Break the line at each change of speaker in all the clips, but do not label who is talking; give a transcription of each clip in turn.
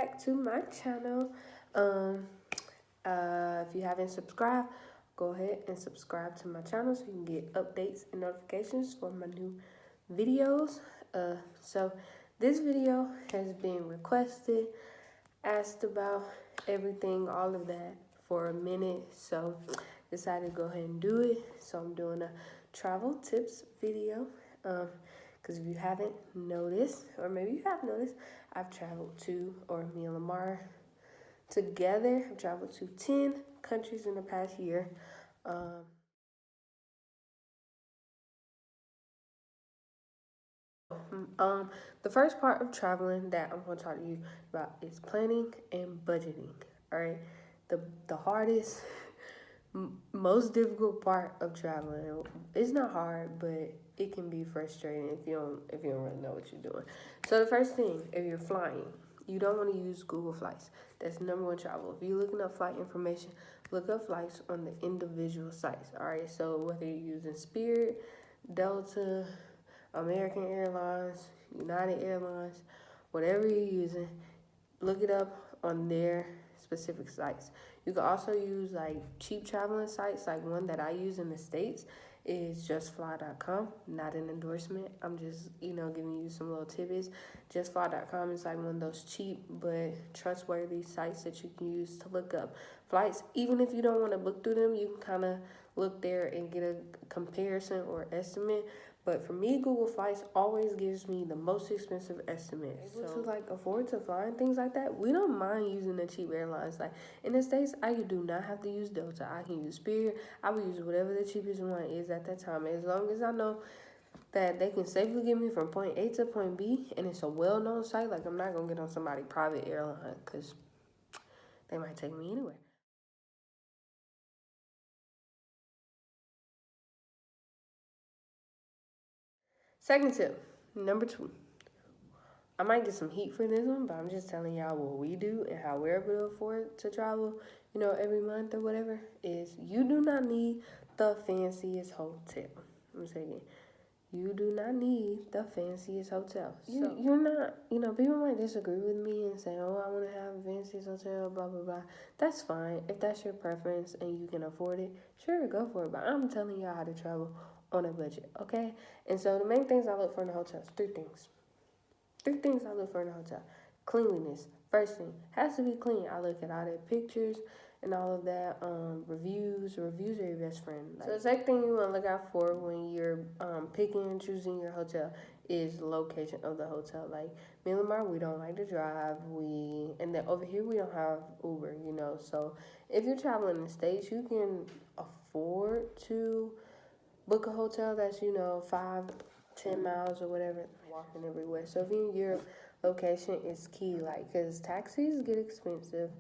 back to my channel. If you haven't subscribed, go ahead and subscribe to my channel so you can get updates and notifications for my new videos. So this video has been requested, asked about everything, all of that for a minute. So decided to go ahead and do it. So I'm doing a travel tips video. Because if you haven't noticed, or maybe you have noticed, I've traveled to, or me and Lamar together, I've traveled to 10 countries in the past year. The first part of traveling that I'm going to talk to you about is planning and budgeting. All right, the hardest, most difficult part of traveling. It's not hard, but it can be frustrating if you don't really know what you're doing. So the first thing, if you're flying, you don't want to use Google Flights. That's number one travel. If you're looking up flight information, look up flights on the individual sites. All right, so whether you're using Spirit, Delta, American Airlines, United Airlines, whatever you're using, look it up on their specific sites. You can also use like cheap traveling sites, like one that I use in the States is justfly.com. Not an endorsement. I'm just, giving you some little tidbits. Justfly.com is like one of those cheap but trustworthy sites that you can use to look up flights. Even if you don't want to book through them, you can kind of look there and get a comparison or estimate. But for me, Google Flights always gives me the most expensive estimate. So to afford to fly and things like that, we don't mind using the cheap airlines. Like in the States, I do not have to use Delta. I can use Spirit. I will use whatever the cheapest one is at that time. As long as I know that they can safely get me from point A to point B and it's a well-known site, like I'm not going to get on somebody's private airline because they might take me anywhere. Second tip, number 2. I might get some heat for this one, but I'm just telling y'all what we do and how we're able to afford to travel, every month or whatever, is you do not need the fanciest hotel. I'm saying again, you do not need the fanciest hotel. You're not, people might disagree with me and say, oh, I want to have a fanciest hotel, blah, blah, blah. That's fine. If that's your preference and you can afford it, sure, go for it. But I'm telling y'all how to travel on a budget, okay? And so the main things I look for in a hotel is 3 things. 3 things I look for in a hotel. Cleanliness. First thing, has to be clean. I look at all their pictures and all of that. Reviews. Reviews are your best friend. So the second thing you want to look out for when you're picking and choosing your hotel is the location of the hotel. Like me and Lamar, we don't like to drive. And then over here we don't have Uber, So if you're traveling in the States, you can afford to book a hotel that's, 5-10 miles or whatever, walking everywhere. So if you're in Europe, location is key, because taxis get expensive.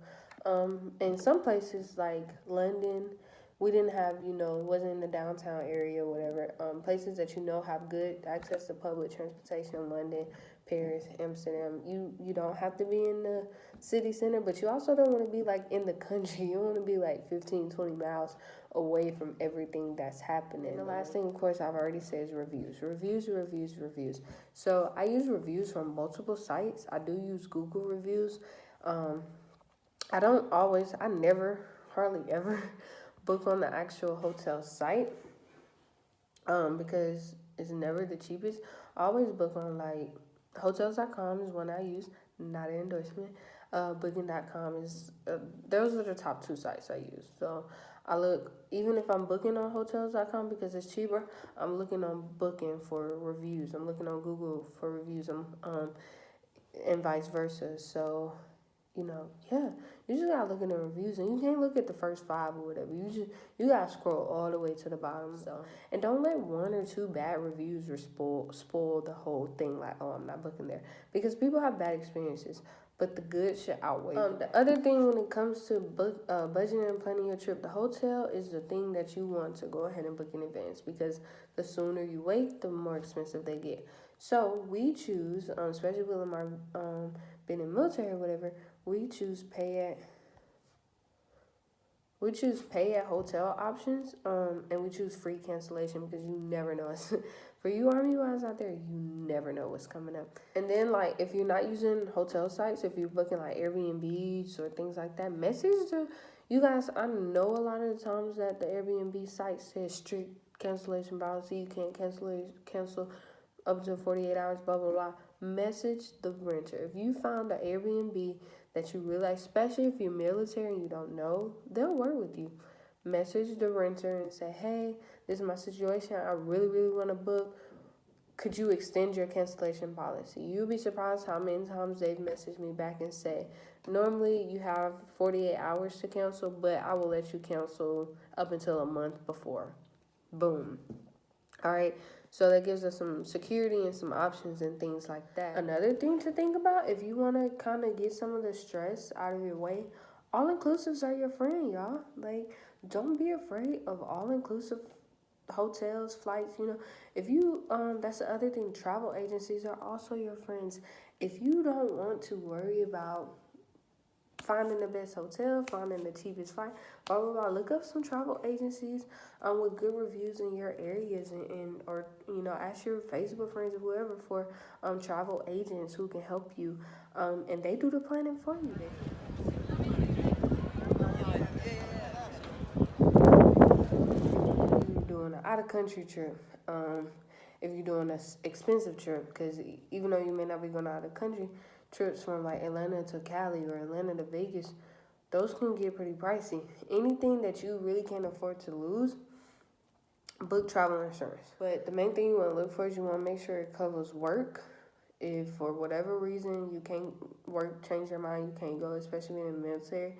In some places like London, we didn't have, wasn't in the downtown area or whatever. Places that have good access to public transportation, London, Paris, Amsterdam. You don't have to be in the city center, but you also don't want to be in the country. You want to be 15-20 miles away from everything that's happening. And the last thing, of course, I've already said is reviews. So I use reviews from multiple sites. I do use Google reviews. I never, hardly ever book on the actual hotel site because it's never the cheapest. I always book on hotels.com is one I use, not an endorsement. Booking.com is, those are the top 2 sites I use. So I look, even if I'm booking on hotels.com because it's cheaper, I'm looking on Booking for reviews. I'm looking on Google for reviews, and vice versa. So, you just gotta look at the reviews, and you can't look at the first 5 or whatever. You gotta scroll all the way to the bottom. So, and don't let 1 or 2 bad reviews spoil the whole thing. Oh, I'm not booking there, because people have bad experiences, but the good should outweigh. The other thing when it comes to budgeting and planning your trip, the hotel is the thing that you want to go ahead and book in advance, because the sooner you wait, the more expensive they get. So we choose, especially with Lamar being in the military or whatever, we choose pay at We choose pay at hotel options, and we choose free cancellation because you never know. For you army wives out there, you never know what's coming up. And then like if you're not using hotel sites, if you're booking like Airbnbs or things like that, message to you guys. I know a lot of the times that the Airbnb site says strict cancellation policy. You can't cancel up to 48 hours, blah, blah, blah. Message the renter. If you found an Airbnb that you really like, especially if you're military and you don't know, they'll work with you. Message the renter and say, hey, this is my situation. I really, really want to book. Could you extend your cancellation policy? You'll be surprised how many times they've messaged me back and say, normally you have 48 hours to cancel, but I will let you cancel up until a month before. Boom. All right. So that gives us some security and some options and things like that. Another thing to think about, if you want to kind of get some of the stress out of your way, all-inclusives are your friend, y'all. Like, don't be afraid of all-inclusive hotels, flights, If you, that's the other thing, travel agencies are also your friends. If you don't want to worry about finding the best hotel, finding the cheapest flight, blah, blah, blah. Look up some travel agencies with good reviews in your areas or ask your Facebook friends or whoever for travel agents who can help you. And they do the planning for you. If you're doing an out-of-country trip, if you're doing an expensive trip, because even though you may not be going out of the country, trips from like Atlanta to Cali or Atlanta to Vegas, those can get pretty pricey. Anything that you really can't afford to lose, book travel insurance. But the main thing you want to look for is you want to make sure it covers work. If for whatever reason you can't work, change your mind, you can't go, especially in the military,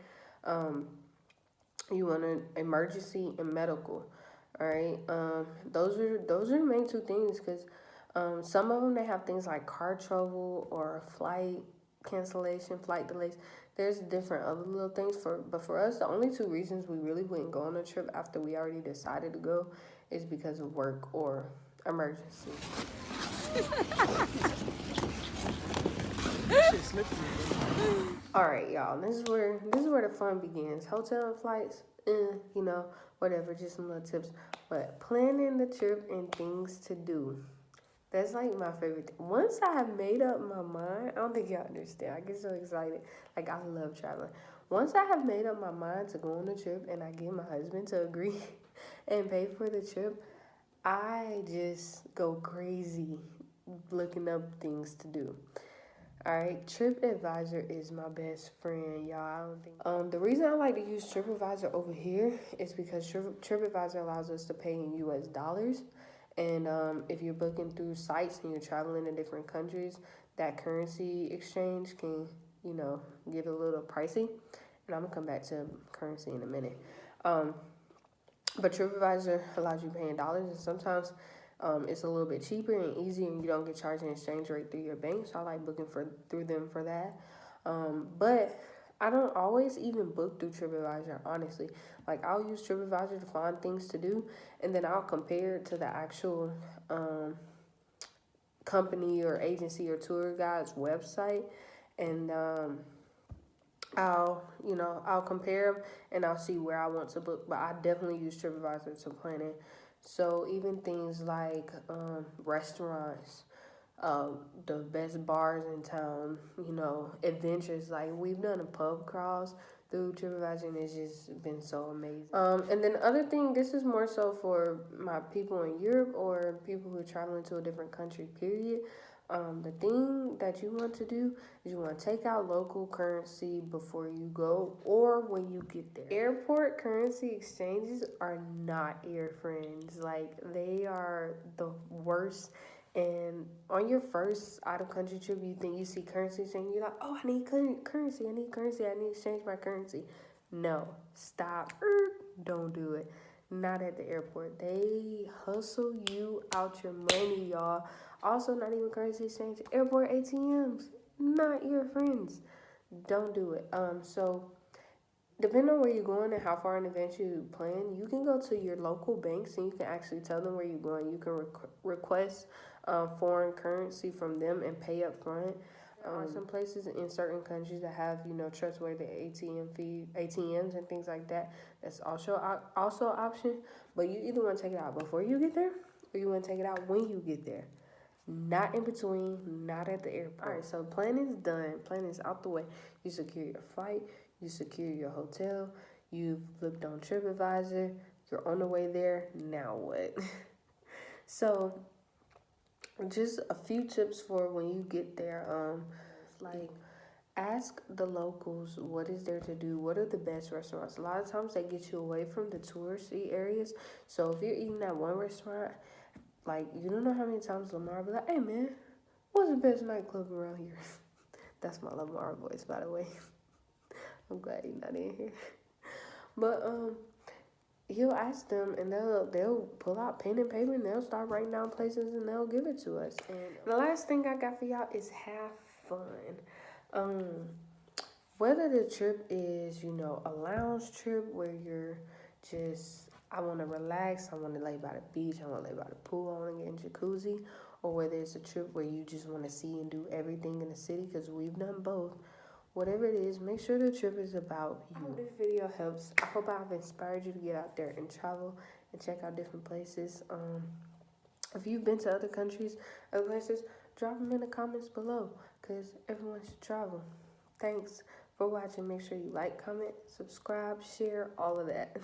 you want an emergency and medical. All right, those are the main two things because some of them they have things like car trouble or flight cancellation, flight delays. There's different other little things but for us, the only two reasons we really wouldn't go on a trip after we already decided to go is because of work or emergency. All right, y'all. This is where the fun begins. Hotel and flights, whatever. Just some little tips. But planning the trip and things to do. That's like my favorite thing. Once I have made up my mind, I don't think y'all understand. I get so excited. Like, I love traveling. Once I have made up my mind to go on a trip and I get my husband to agree and pay for the trip, I just go crazy looking up things to do. All right, TripAdvisor is my best friend, y'all. I don't think. The reason I like to use TripAdvisor over here is because TripAdvisor allows us to pay in U.S. dollars. And if you're booking through sites and you're traveling to different countries, that currency exchange can, get a little pricey. And I'm going to come back to currency in a minute. But TripAdvisor allows you to pay in dollars, and sometimes it's a little bit cheaper and easier, and you don't get charged an exchange rate through your bank. So I like booking through them for that. But I don't always even book through TripAdvisor, honestly. Like, I'll use TripAdvisor to find things to do, and then I'll compare it to the actual company or agency or tour guide's website, and I'll compare them, and I'll see where I want to book. But I definitely use TripAdvisor to plan it. So even things like restaurants, the best bars in town, adventures. Like, we've done a pub crawls through TripAdvisor, and it's just been so amazing. And then the other thing, this is more so for my people in Europe or people who are traveling to a different country, period. The thing that you want to do is you want to take out local currency before you go or when you get there. Airport currency exchanges are not your friends. Like, they are the worst. And on your first out-of-country trip, you think you see currency exchange, you're like, oh, I need currency, I need to exchange my currency. No, stop, don't do it. Not at the airport. They hustle you out your money, y'all. Also, not even currency exchange. Airport ATMs, not your friends. Don't do it. So depending on where you're going and how far in advance you plan, you can go to your local banks and you can actually tell them where you're going. You can request foreign currency from them and pay up front. There are some places in certain countries that have, you know, trustworthy ATMs and things like that. That's also an option. But you either want to take it out before you get there, or you want to take it out when you get there. Not in between, not at the airport. All right, so planning is done. Planning is out the way. You secure your flight. You secure your hotel. You've looked on TripAdvisor. You're on the way there. Now what? So, just a few tips for when you get there. Like, ask the locals what is there to do. What are the best restaurants? A lot of times they get you away from the touristy areas. So if you're eating at one restaurant, like, you don't know how many times Lamar be like, "Hey man, what's the best nightclub around here?" That's my Lamar voice, by the way. I'm glad he's not in here. But he'll ask them, and they'll pull out pen and paper, and they'll start writing down places, and they'll give it to us. And the last thing I got for y'all is have fun. Whether the trip is, you know, a lounge trip where you're just, I want to relax, I want to lay by the beach, I want to lay by the pool, I want to get in jacuzzi, or whether it's a trip where you just want to see and do everything in the city, because we've done both. Whatever it is, make sure the trip is about you. I hope this video helps. I hope I've inspired you to get out there and travel and check out different places. If you've been to other countries, other places, drop them in the comments below, because everyone should travel. Thanks for watching. Make sure you like, comment, subscribe, share, all of that.